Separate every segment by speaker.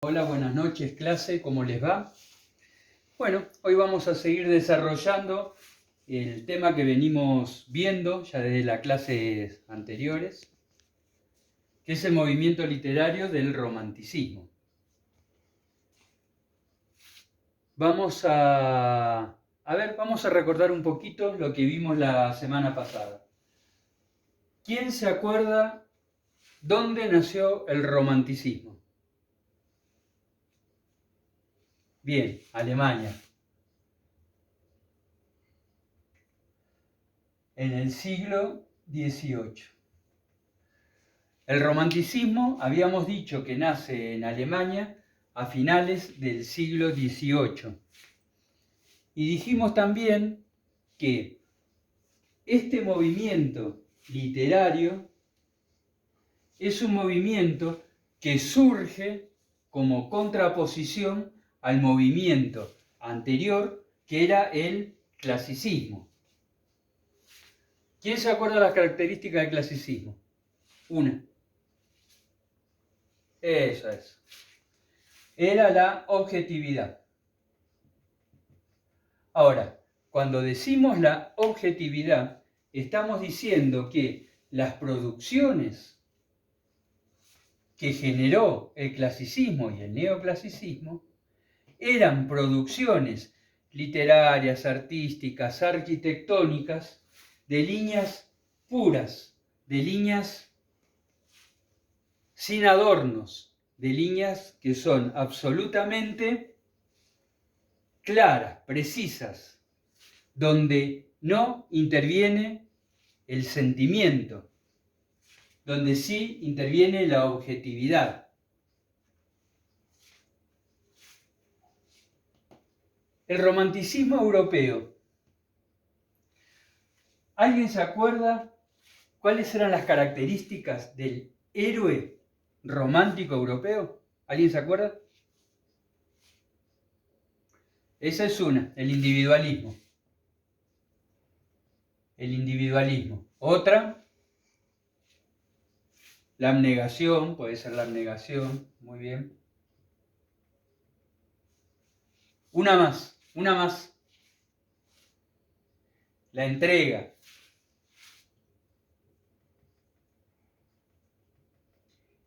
Speaker 1: Hola, buenas noches clase, ¿cómo les va? Bueno, hoy vamos a seguir desarrollando el tema que venimos viendo ya desde las clases anteriores, que es el movimiento literario del romanticismo. Vamos a recordar un poquito lo que vimos la semana pasada. ¿Quién se acuerda dónde nació el romanticismo? Bien, Alemania. En el siglo XVIII. El romanticismo, habíamos dicho que nace en Alemania a finales del siglo XVIII. Y dijimos también que este movimiento literario es un movimiento que surge como contraposición al movimiento anterior, que era el clasicismo. ¿Quién se acuerda de las características del clasicismo? Una. Eso es. Era la objetividad. Ahora, cuando decimos la objetividad, estamos diciendo que las producciones que generó el clasicismo y el neoclasicismo eran producciones literarias, artísticas, arquitectónicas, de líneas puras, de líneas sin adornos, de líneas que son absolutamente claras, precisas, donde no interviene el sentimiento, donde sí interviene la objetividad. El romanticismo europeo. ¿Alguien se acuerda cuáles eran las características del héroe romántico europeo? ¿Alguien se acuerda? Esa es una, el individualismo. El individualismo. Otra, la abnegación, puede ser la abnegación, muy bien. Una más. La entrega.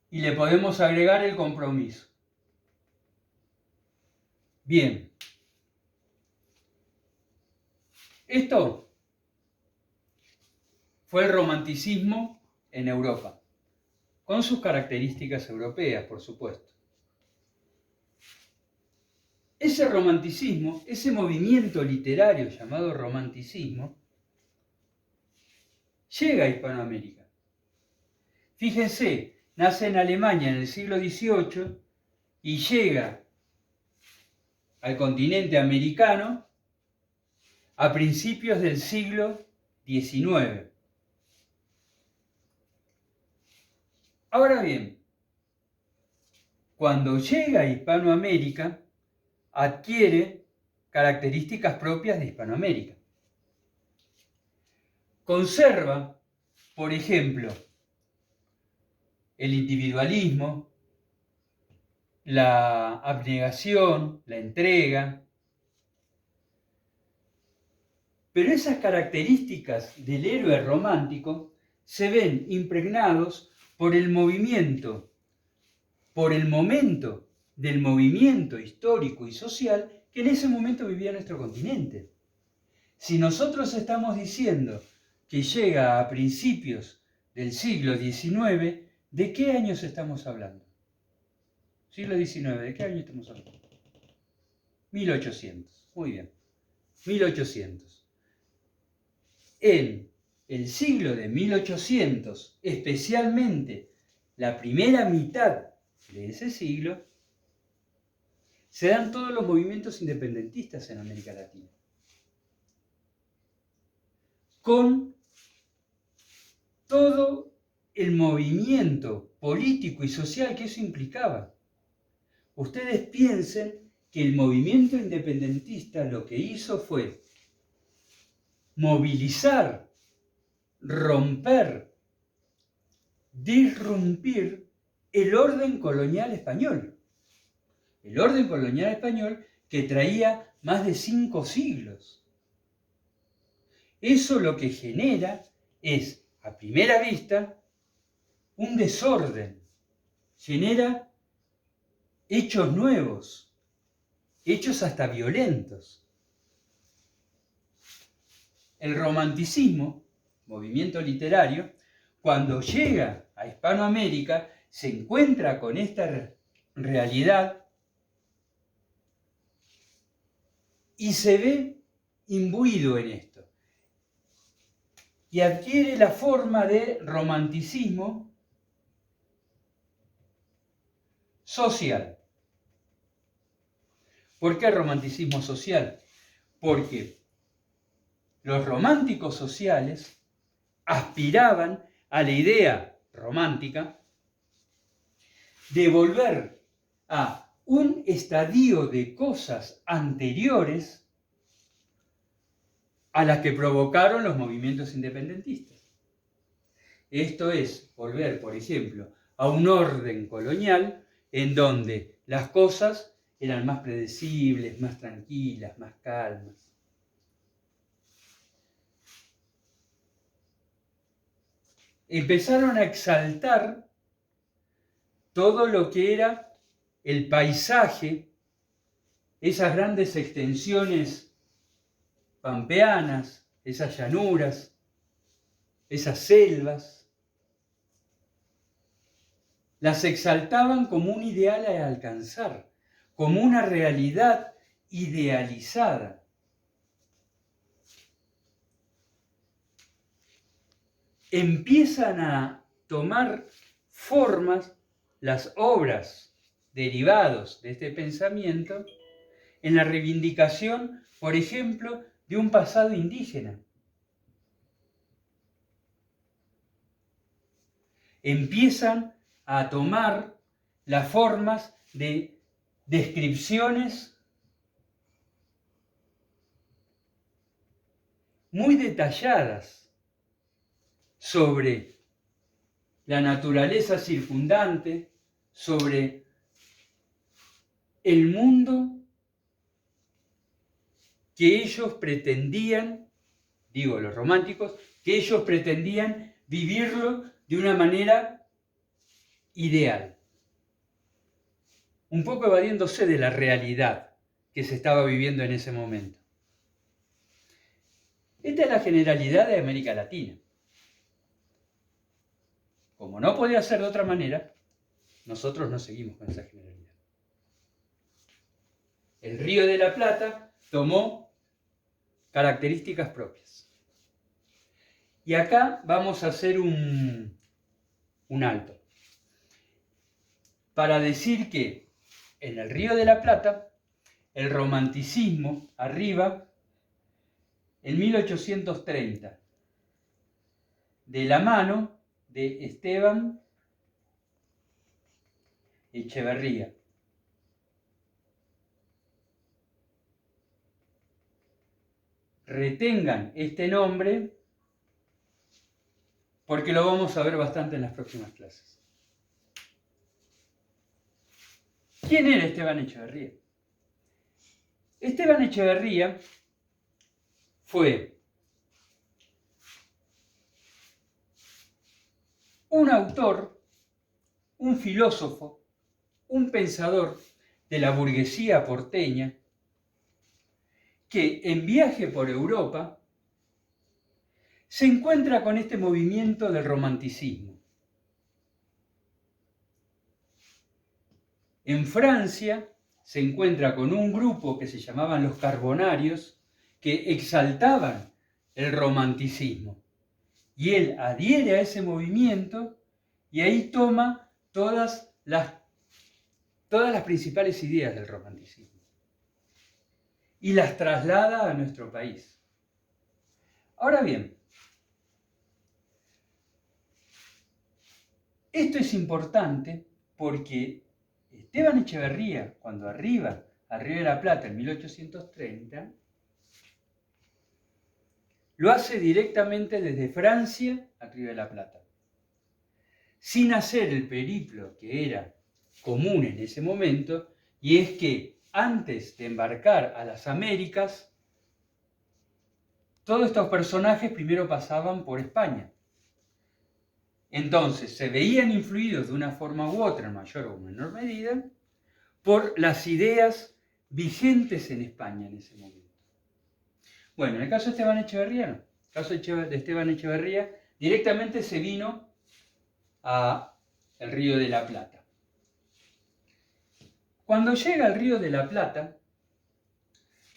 Speaker 1: Y le podemos agregar el compromiso. Bien. Esto fue el romanticismo en Europa, con sus características europeas, por supuesto. Ese romanticismo, ese movimiento literario llamado romanticismo, llega a Hispanoamérica. Fíjense, nace en Alemania en el siglo XVIII y llega al continente americano a principios del siglo XIX. Ahora bien, cuando llega a Hispanoamérica, adquiere características propias de Hispanoamérica. Conserva, por ejemplo, el individualismo, la abnegación, la entrega. Pero esas características del héroe romántico se ven impregnados por el movimiento, por el momento del movimiento histórico y social que en ese momento vivía nuestro continente. Si nosotros estamos diciendo que llega a principios del siglo XIX, ¿de qué años estamos hablando? Siglo XIX, ¿de qué año estamos hablando? 1800, muy bien, 1800. En el siglo de 1800, especialmente la primera mitad de ese siglo, se dan todos los movimientos independentistas en América Latina. Con todo el movimiento político y social que eso implicaba. Ustedes piensen que el movimiento independentista lo que hizo fue movilizar, romper, disrumpir el orden colonial español. el orden colonial español que traía más de 5 siglos. Eso lo que genera es, a primera vista, un desorden, genera hechos nuevos, hechos hasta violentos. El romanticismo, movimiento literario, cuando llega a Hispanoamérica, se encuentra con esta realidad y se ve imbuido en esto. Y adquiere la forma de romanticismo social. ¿Por qué romanticismo social? Porque los románticos sociales aspiraban a la idea romántica de volver a un estadio de cosas anteriores a las que provocaron los movimientos independentistas. Esto es volver, por ejemplo, a un orden colonial en donde las cosas eran más predecibles, más tranquilas, más calmas. Empezaron a exaltar todo lo que era el paisaje, esas grandes extensiones pampeanas, esas llanuras, esas selvas, las exaltaban como un ideal a alcanzar, como una realidad idealizada. Empiezan a tomar formas las obras derivados de este pensamiento en la reivindicación, por ejemplo, de un pasado indígena. Empiezan a tomar las formas de descripciones muy detalladas sobre la naturaleza circundante, sobre el mundo que ellos pretendían, digo los románticos, que ellos pretendían vivirlo de una manera ideal, un poco evadiéndose de la realidad que se estaba viviendo en ese momento. Esta es la generalidad de América Latina. Como no podía ser de otra manera, nosotros no seguimos con esa generalidad. El Río de la Plata tomó características propias. Y acá vamos a hacer un alto para decir que en el Río de la Plata el romanticismo arriba en 1830 de la mano de Esteban Echeverría. Retengan este nombre porque lo vamos a ver bastante en las próximas clases. ¿Quién era Esteban Echeverría? Esteban Echeverría fue un autor, un filósofo, un pensador de la burguesía porteña que en viaje por Europa se encuentra con este movimiento del romanticismo. En Francia se encuentra con un grupo que se llamaban los Carbonarios, que exaltaban el romanticismo. Y él adhiere a ese movimiento y ahí toma todas las principales ideas del romanticismo y las traslada a nuestro país. Ahora bien, esto es importante porque Esteban Echeverría, cuando arriba al Río de la Plata en 1830, lo hace directamente desde Francia al Río de la Plata, sin hacer el periplo que era común en ese momento y es que antes de embarcar a las Américas, todos estos personajes primero pasaban por España. Entonces se veían influidos de una forma u otra, en mayor o menor medida, por las ideas vigentes en España en ese momento. Bueno, en el caso de Esteban Echeverría, no. En el caso de Esteban Echeverría, directamente se vino a el Río de la Plata. Cuando llega al Río de la Plata,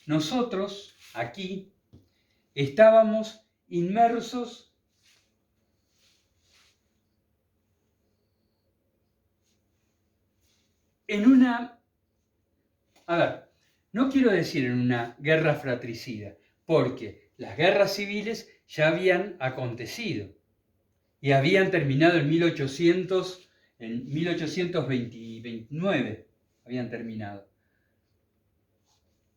Speaker 1: nosotros aquí estábamos inmersos en una, no quiero decir en una guerra fratricida, porque las guerras civiles ya habían acontecido y habían terminado en 1829, habían terminado.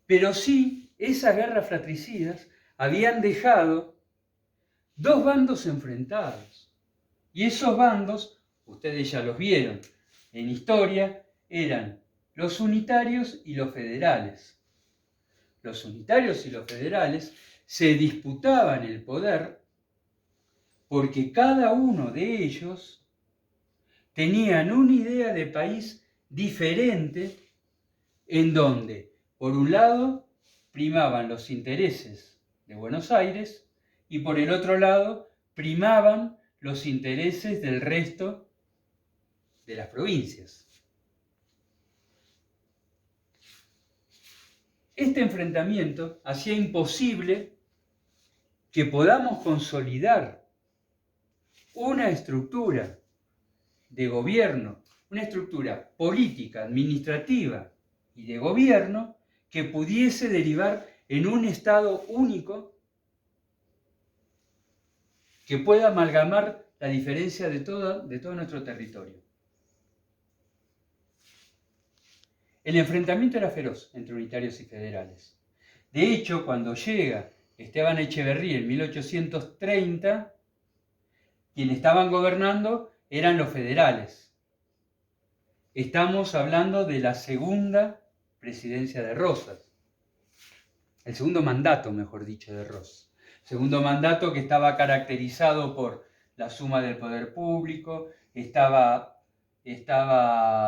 Speaker 1: Pero sí, esas guerras fratricidas habían dejado dos bandos enfrentados. Y esos bandos, ustedes ya los vieron en historia, eran los unitarios y los federales. Los unitarios y los federales se disputaban el poder porque cada uno de ellos tenían una idea de país diferente, en donde, por un lado, primaban los intereses de Buenos Aires y por el otro lado, primaban los intereses del resto de las provincias. Este enfrentamiento hacía imposible que podamos consolidar una estructura de gobierno, una estructura política, administrativa y de gobierno que pudiese derivar en un Estado único que pueda amalgamar la diferencia de todo nuestro territorio. El enfrentamiento era feroz entre unitarios y federales. De hecho, cuando llega Esteban Echeverría en 1830, quienes estaban gobernando eran los federales. Estamos hablando de la segunda presidencia de Rosas, el segundo mandato, mejor dicho, de Rosas. Segundo mandato que estaba caracterizado por la suma del poder público, estaba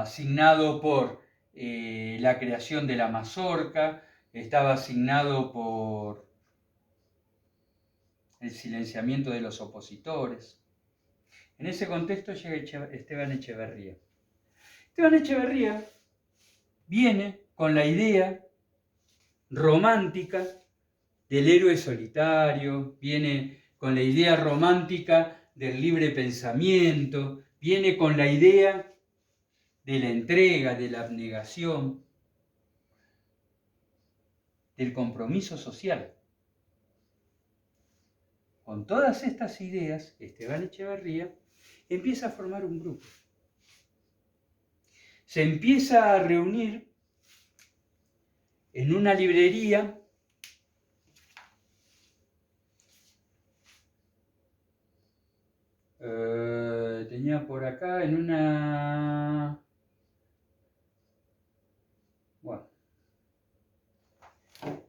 Speaker 1: asignado por la creación de la mazorca, estaba asignado por el silenciamiento de los opositores. En ese contexto llega Esteban Echeverría. Esteban Echeverría viene con la idea romántica del héroe solitario, viene con la idea romántica del libre pensamiento, viene con la idea de la entrega, de la abnegación, del compromiso social. Con todas estas ideas, Esteban Echeverría empieza a formar un grupo. Se empieza a reunir en una librería tenía por acá en una... Bueno.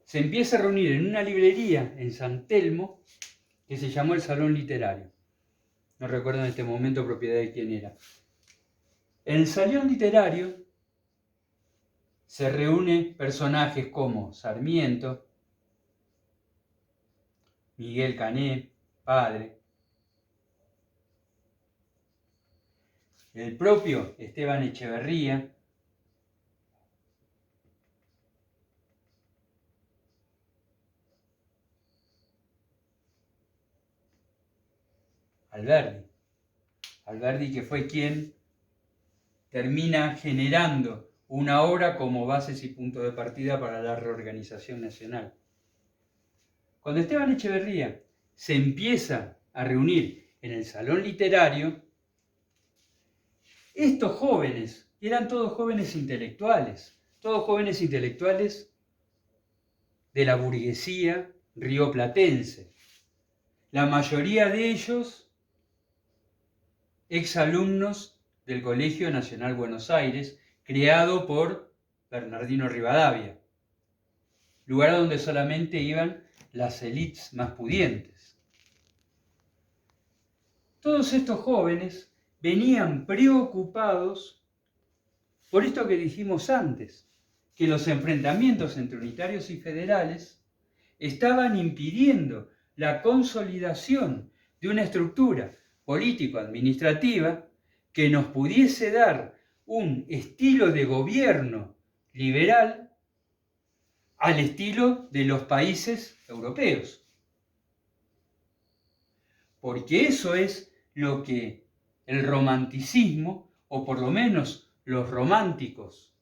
Speaker 1: Se empieza a reunir en una librería en San Telmo que se llamó el Salón Literario. No recuerdo en este momento propiedad de quién era. En el Salón Literario se reúnen personajes como Sarmiento, Miguel Cané, padre, el propio Esteban Echeverría, Alberdi que fue quien termina generando una obra como bases y punto de partida para la reorganización nacional. Cuando Esteban Echeverría se empieza a reunir en el Salón Literario, estos jóvenes, eran todos jóvenes intelectuales de la burguesía rioplatense. La mayoría de ellos exalumnos del Colegio Nacional Buenos Aires, creado por Bernardino Rivadavia, lugar a donde solamente iban las élites más pudientes. Todos estos jóvenes venían preocupados por esto que dijimos antes, que los enfrentamientos entre unitarios y federales estaban impidiendo la consolidación de una estructura político-administrativa que nos pudiese dar un estilo de gobierno liberal al estilo de los países europeos. Porque eso es lo que el romanticismo, o por lo menos los románticos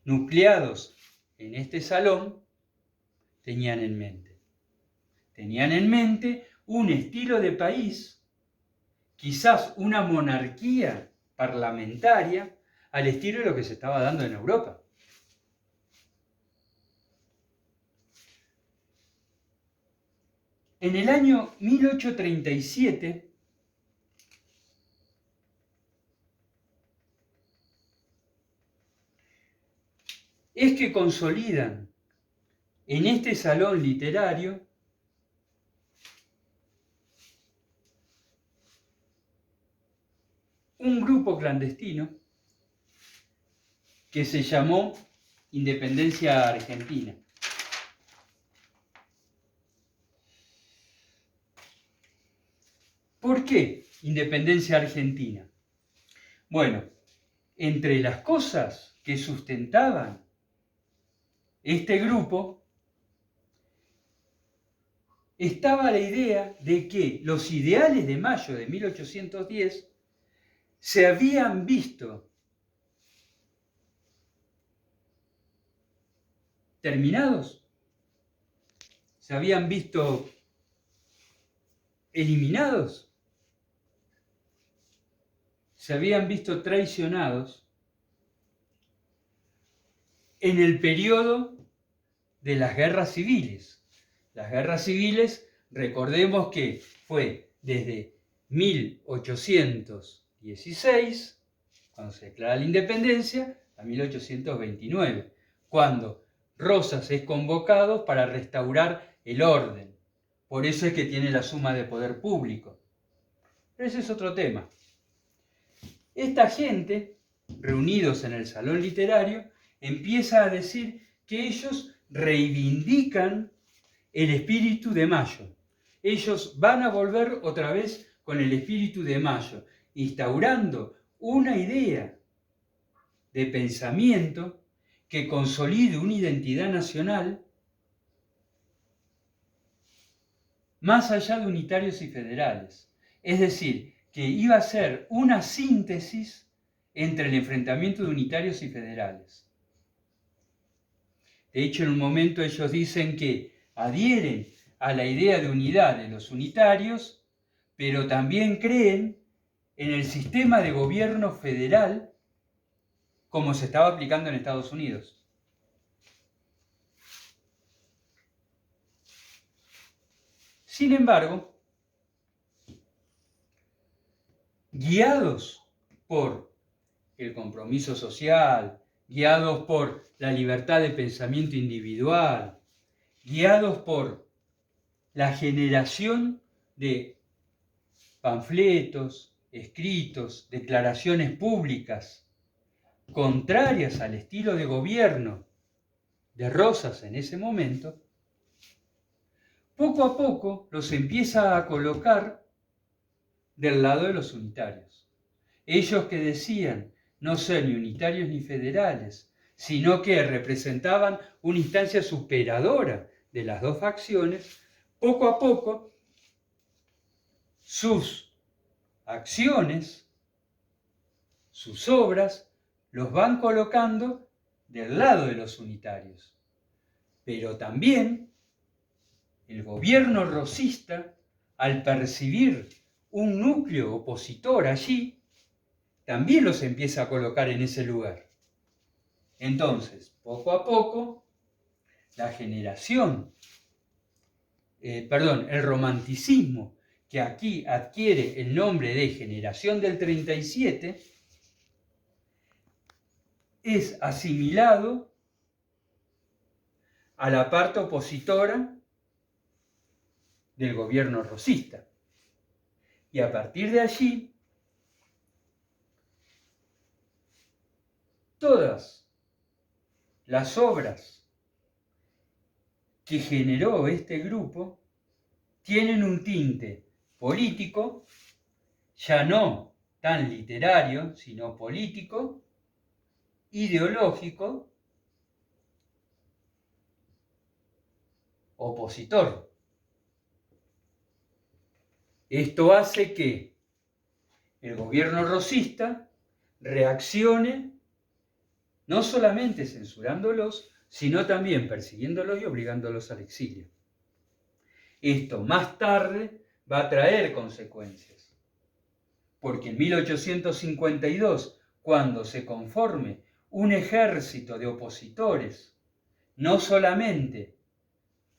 Speaker 1: nucleados en este salón, tenían en mente. Tenían en mente un estilo de país, quizás una monarquía parlamentaria, al estilo de lo que se estaba dando en Europa. En el año 1837, es que consolidan en este salón literario un grupo clandestino que se llamó Independencia Argentina. ¿Por qué Independencia Argentina? Bueno, entre las cosas que sustentaban este grupo estaba la idea de que los ideales de mayo de 1810 se habían visto terminados, se habían visto eliminados, se habían visto traicionados en el periodo de las guerras civiles. Las guerras civiles, recordemos que fue desde 1816, cuando se declara la independencia, a 1829, cuando Rosas es convocado para restaurar el orden. Por eso es que tiene la suma de poder público. Pero ese es otro tema. Esta gente, reunidos en el salón literario, empieza a decir que ellos reivindican el espíritu de Mayo. Ellos van a volver otra vez con el espíritu de Mayo, instaurando una idea de pensamiento que consolide una identidad nacional más allá de unitarios y federales. Es decir, que iba a ser una síntesis entre el enfrentamiento de unitarios y federales. De hecho, en un momento ellos dicen que adhieren a la idea de unidad de los unitarios, pero también creen en el sistema de gobierno federal como se estaba aplicando en Estados Unidos. Sin embargo, guiados por el compromiso social, guiados por la libertad de pensamiento individual, guiados por la generación de panfletos, escritos, declaraciones públicas contrarias al estilo de gobierno de Rosas en ese momento, poco a poco los empieza a colocar del lado de los unitarios. Ellos que decían no ser ni unitarios ni federales, sino que representaban una instancia superadora de las dos facciones, poco a poco sus acciones, sus obras, los van colocando del lado de los unitarios. Pero también el gobierno rosista, al percibir un núcleo opositor allí, también los empieza a colocar en ese lugar. Entonces, poco a poco, la generación, el romanticismo, que aquí adquiere el nombre de generación del 37, es asimilado a la parte opositora del gobierno rosista. Y a partir de allí, todas las obras que generó este grupo tienen un tinte político, ya no tan literario, sino político, ideológico, opositor. Esto hace que el gobierno rosista reaccione no solamente censurándolos, sino también persiguiéndolos y obligándolos al exilio. Esto más tarde va a traer consecuencias, porque en 1852, cuando se conforme un ejército de opositores, no solamente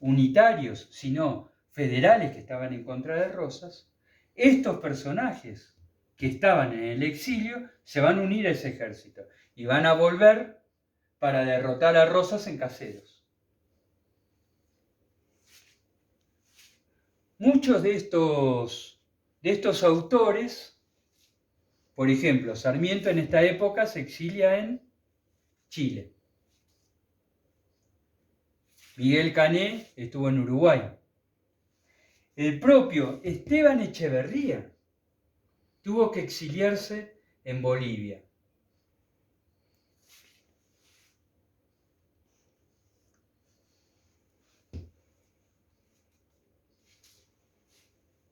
Speaker 1: unitarios, sino federales que estaban en contra de Rosas, estos personajes que estaban en el exilio se van a unir a ese ejército y van a volver para derrotar a Rosas en Caseros. Muchos de estos autores, por ejemplo, Sarmiento en esta época se exilia en Chile. Miguel Cané estuvo en Uruguay. El propio Esteban Echeverría tuvo que exiliarse en Bolivia.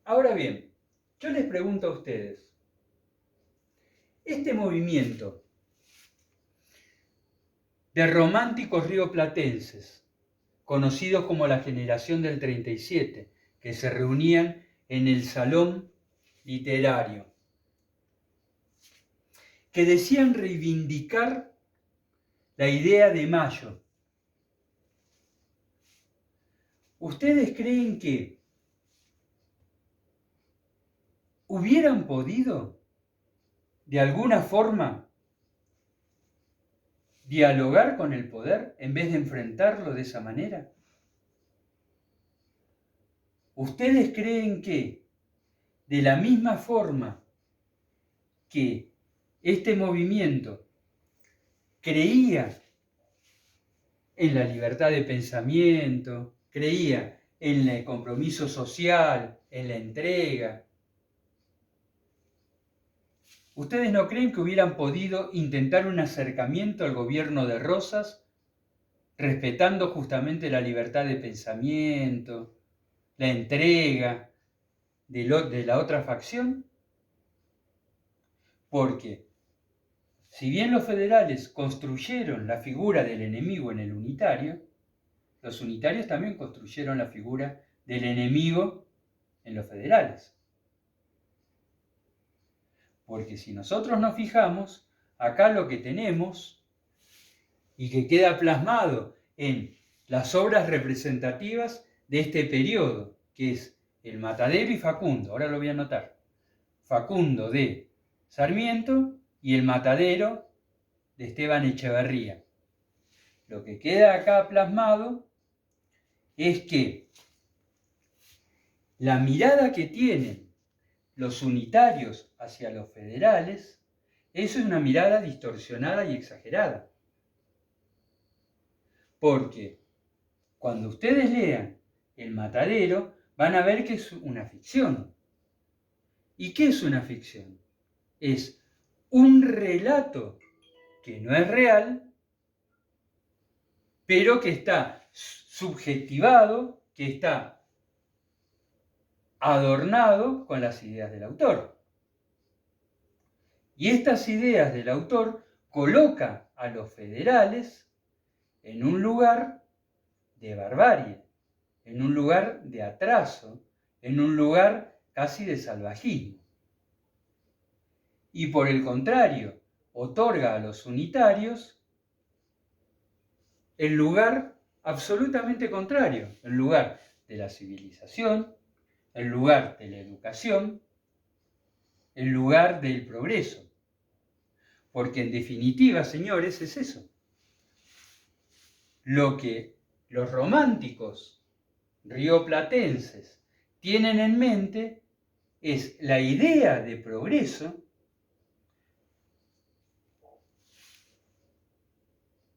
Speaker 1: Ahora bien, yo les pregunto a ustedes, este movimiento de románticos rioplatenses, conocidos como la generación del 37, que se reunían en el salón literario, que decían reivindicar la idea de Mayo. ¿Ustedes creen que hubieran podido, de alguna forma, dialogar con el poder en vez de enfrentarlo de esa manera? ¿Ustedes creen que, de la misma forma que este movimiento creía en la libertad de pensamiento, creía en el compromiso social, en la entrega, ¿ustedes no creen que hubieran podido intentar un acercamiento al gobierno de Rosas, respetando justamente la libertad de pensamiento, la entrega de la otra facción? Porque, si bien los federales construyeron la figura del enemigo en el unitario, los unitarios también construyeron la figura del enemigo en los federales. Porque si nosotros nos fijamos, acá lo que tenemos y que queda plasmado en las obras representativas de este periodo, que es el Matadero y Facundo, ahora lo voy a anotar, Facundo de Sarmiento y el Matadero de Esteban Echeverría. Lo que queda acá plasmado es que la mirada que tienen los unitarios hacia los federales es una mirada distorsionada y exagerada. Porque cuando ustedes lean El Matadero, van a ver que es una ficción. ¿Y qué es una ficción? Es un relato que no es real, pero que está subjetivado, que está adornado con las ideas del autor. Y estas ideas del autor colocan a los federales en un lugar de barbarie, en un lugar de atraso, en un lugar casi de salvajismo. Y por el contrario, otorga a los unitarios el lugar absolutamente contrario, el lugar de la civilización, el lugar de la educación, el lugar del progreso. Porque en definitiva, señores, es eso. Lo que los románticos rioplatenses tienen en mente es la idea de progreso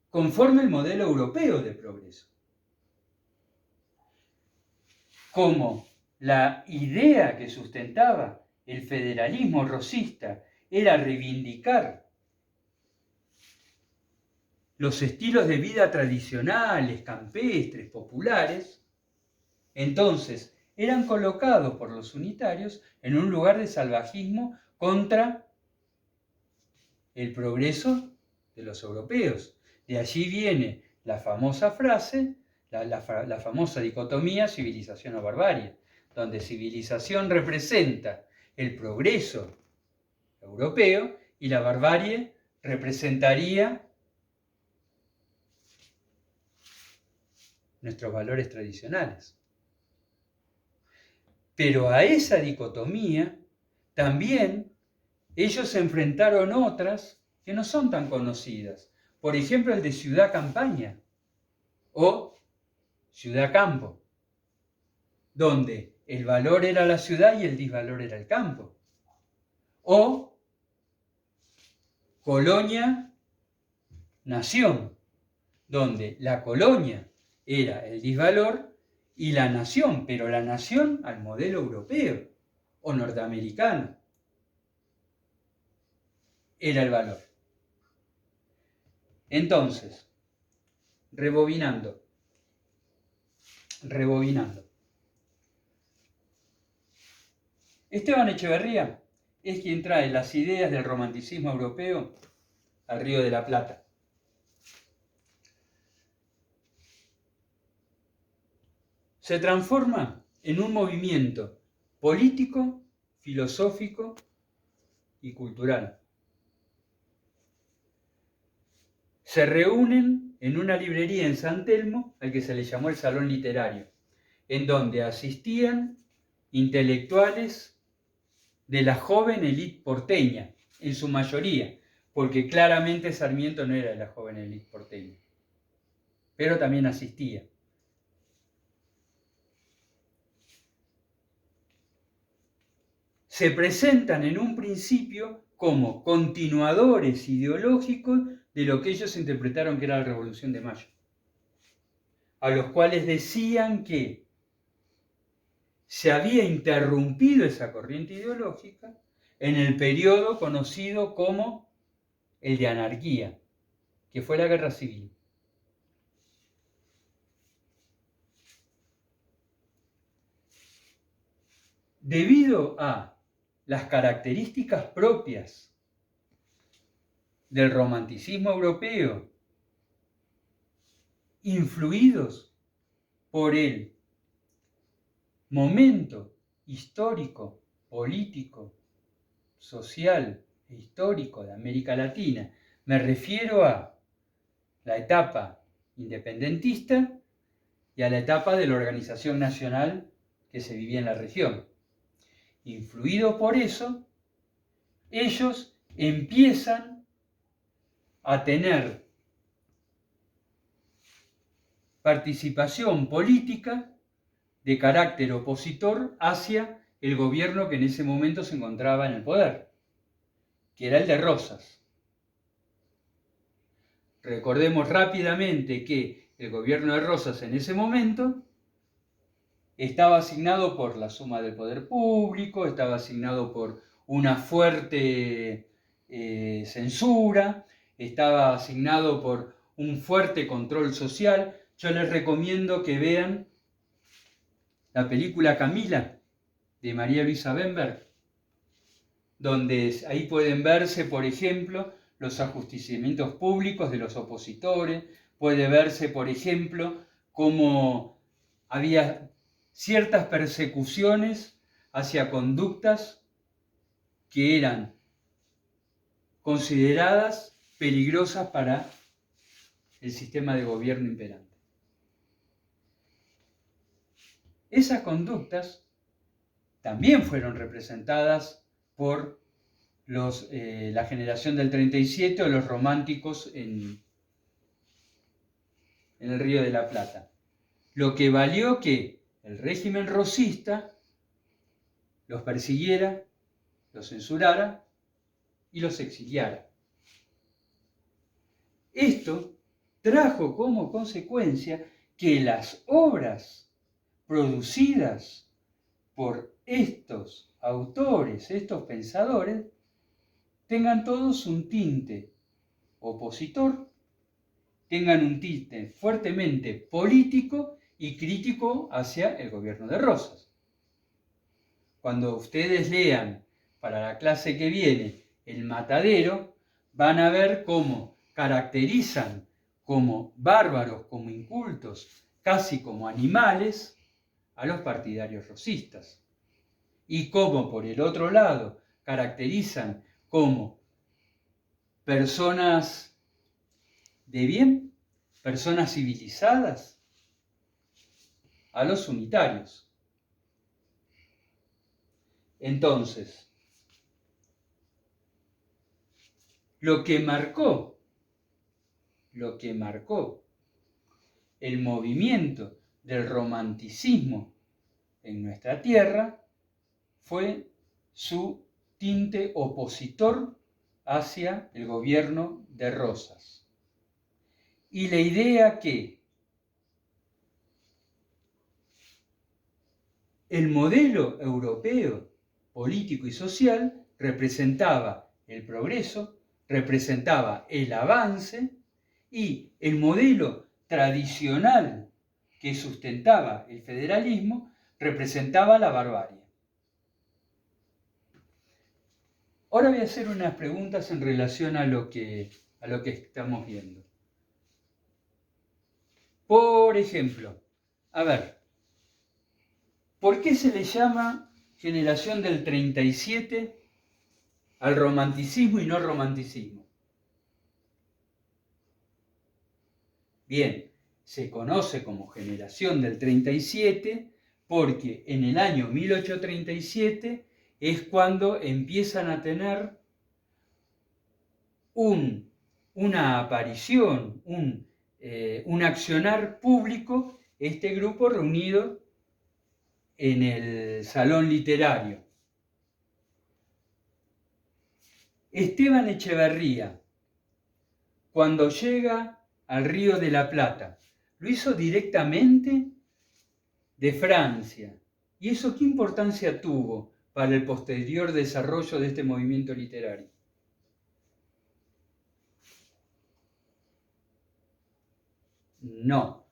Speaker 1: conforme el modelo europeo de progreso. Como la idea que sustentaba el federalismo rosista era reivindicar los estilos de vida tradicionales, campestres, populares, entonces eran colocados por los unitarios en un lugar de salvajismo contra el progreso de los europeos. De allí viene la famosa frase, la famosa dicotomía civilización o barbarie, donde civilización representa el progreso europeo y la barbarie representaría nuestros valores tradicionales. Pero a esa dicotomía también ellos se enfrentaron otras que no son tan conocidas. Por ejemplo, el de ciudad-campaña o ciudad-campo, donde el valor era la ciudad y el disvalor era el campo. O colonia-nación, donde la colonia era el disvalor y la nación, pero la nación al modelo europeo o norteamericano, era el valor. Entonces, rebobinando. Esteban Echeverría es quien trae las ideas del romanticismo europeo al Río de la Plata. Se transforma en un movimiento político, filosófico y cultural. Se reúnen en una librería en San Telmo, al que se le llamó el Salón Literario, en donde asistían intelectuales de la joven élite porteña, en su mayoría, porque claramente Sarmiento no era de la joven élite porteña, pero también asistía. Se presentan en un principio como continuadores ideológicos de lo que ellos interpretaron que era la Revolución de Mayo, a los cuales decían que se había interrumpido esa corriente ideológica en el periodo conocido como el de anarquía, que fue la Guerra Civil. Debido a las características propias del romanticismo europeo, influidos por el momento histórico, político, social e histórico de América Latina, me refiero a la etapa independentista y a la etapa de la organización nacional que se vivía en la región. Influidos por eso, ellos empiezan a tener participación política de carácter opositor hacia el gobierno que en ese momento se encontraba en el poder, que era el de Rosas. Recordemos rápidamente que el gobierno de Rosas en ese momento estaba asignado por la suma del poder público, estaba asignado por una fuerte censura, estaba asignado por un fuerte control social. Yo les recomiendo que vean la película Camila, de María Luisa Bemberg, donde ahí pueden verse, por ejemplo, los ajusticiamientos públicos de los opositores, puede verse, por ejemplo, cómo había ciertas persecuciones hacia conductas que eran consideradas peligrosas para el sistema de gobierno imperante. Esas conductas también fueron representadas por la generación del 37 o los románticos en el Río de la Plata. Lo que valió que el régimen rosista los persiguiera, los censurara y los exiliara. Esto trajo como consecuencia que las obras producidas por estos autores, estos pensadores, tengan todos un tinte opositor, tengan un tinte fuertemente político y crítico hacia el gobierno de Rosas. Cuando ustedes lean para la clase que viene El Matadero, van a ver cómo caracterizan como bárbaros, como incultos, casi como animales, a los partidarios rosistas. Y cómo, por el otro lado, caracterizan como personas de bien, personas civilizadas, a los unitarios. Entonces, lo que marcó el movimiento del romanticismo en nuestra tierra fue su tinte opositor hacia el gobierno de Rosas. Y la idea que el modelo europeo político y social representaba el progreso, representaba el avance, y el modelo tradicional que sustentaba el federalismo representaba la barbarie. Ahora voy a hacer unas preguntas en relación a lo que estamos viendo. Por ejemplo, a ver, ¿por qué se le llama generación del 37 al romanticismo y no romanticismo? Bien, se conoce como generación del 37 porque en el año 1837 es cuando empiezan a tener una aparición, un accionar público, este grupo reunido en el salón literario. Esteban Echeverría, cuando llega al Río de la Plata, lo hizo directamente de Francia. ¿Y eso qué importancia tuvo para el posterior desarrollo de este movimiento literario? No.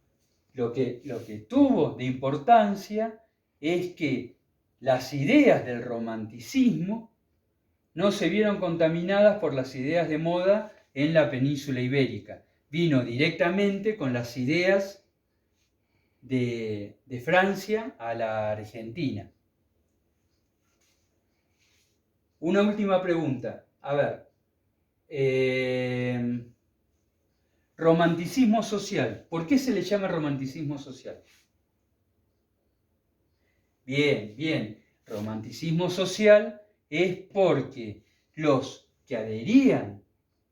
Speaker 1: Lo que tuvo de importancia es que las ideas del romanticismo no se vieron contaminadas por las ideas de moda en la península ibérica. Vino directamente con las ideas de Francia a la Argentina. Una última pregunta. A ver. Romanticismo social. ¿Por qué se le llama romanticismo social? Bien, bien. Romanticismo social es porque los que adherían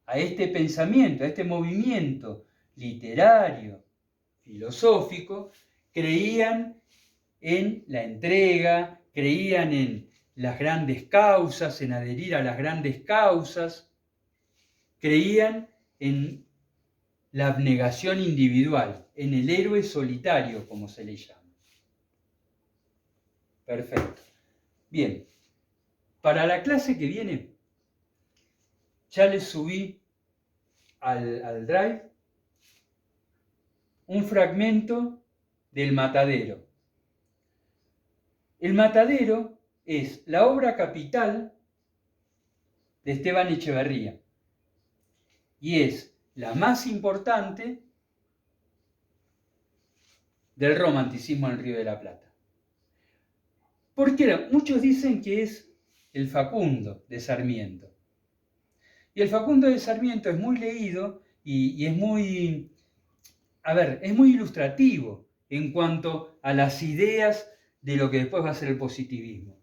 Speaker 1: a este pensamiento, a este movimiento literario, filosófico, creían en la entrega, creían en las grandes causas, en adherir a las grandes causas, creían en la abnegación individual, en el héroe solitario, como se le llama. Perfecto. Bien, para la clase que viene, ya les subí al Drive un fragmento del Matadero. El Matadero es la obra capital de Esteban Echeverría y es la más importante del romanticismo en el Río de la Plata. ¿Por qué? Muchos dicen que es el Facundo de Sarmiento. Y el Facundo de Sarmiento es muy leído y es muy, es muy ilustrativo en cuanto a las ideas de lo que después va a ser el positivismo.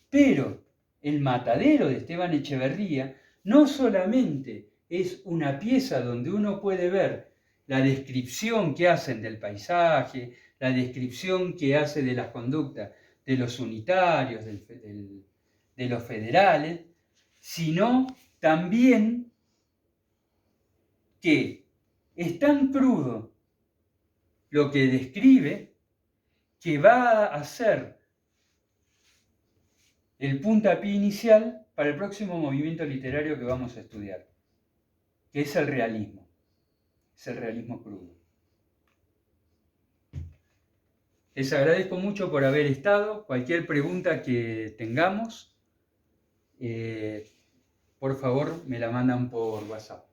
Speaker 1: Pero El Matadero de Esteban Echeverría no solamente es una pieza donde uno puede ver la descripción que hacen del paisaje, la descripción que hace de las conductas de los unitarios, de los federales, sino también que es tan crudo lo que describe que va a ser el puntapié inicial para el próximo movimiento literario que vamos a estudiar, que es el realismo crudo. Les agradezco mucho por haber estado. Cualquier pregunta que tengamos, por favor me la mandan por WhatsApp.